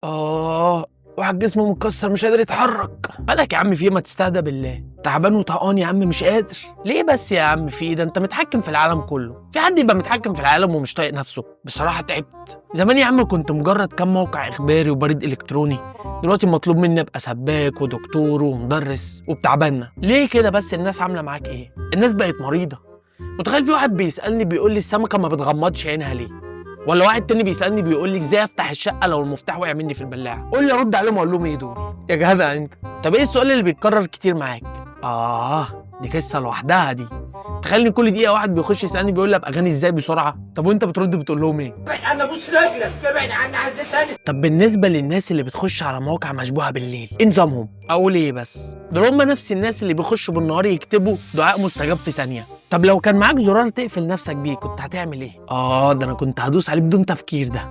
واحد جسمه متكسر مش قادر يتحرك. مالك يا عم؟ في إيه؟ ما تستهدى بالله. تعبان وطهقان يا عم مش قادر. ليه بس يا عم؟ في إيه ده؟ انت متحكم في العالم كله. في حد يبقى متحكم في العالم ومش طايق نفسه؟ بصراحة تعبت. زمان يا عم كنت مجرد كام موقع إخباري وبريد إلكتروني، دلوقتي مطلوب مني ابقى سباك ودكتور ومدرس وبتاع بنا. ليه كده بس؟ الناس عامله معاك ايه؟ الناس بقت مريضه. متخيل في واحد بيسالني بيقول لي السمكه ما بتغمضش عينها ليه؟ ولا واحد تاني بيسالني بيقول لي ازاي افتح الشقه لو المفتاح وقع مني في البلاعه؟ قول لي ارد عليهم واقول لهم ايه دول يا جدع انت. طب ايه السؤال اللي بيتكرر كتير معاك؟ دي قصه لوحدها دي. تخيلني كل دقيقه واحد بيخش يسالني بيقول لي ابقى غني ازاي بسرعه. طب وانت بترد بتقول لهم ايه؟ ابعد عنا بص رجلك، ابعد عنا عزة تاني. طب بالنسبه للناس اللي بتخش على مواقع مشبوهه بالليل، ايه نظامهم؟ اقول ايه بس؟ دول هم نفس الناس اللي بيخشوا بالنهار يكتبوا دعاء مستجاب في ثانيه. طب لو كان معاك زرار تقفل نفسك بيه كنت هتعمل ايه؟ ده انا كنت هدوس عليه بدون تفكير ده.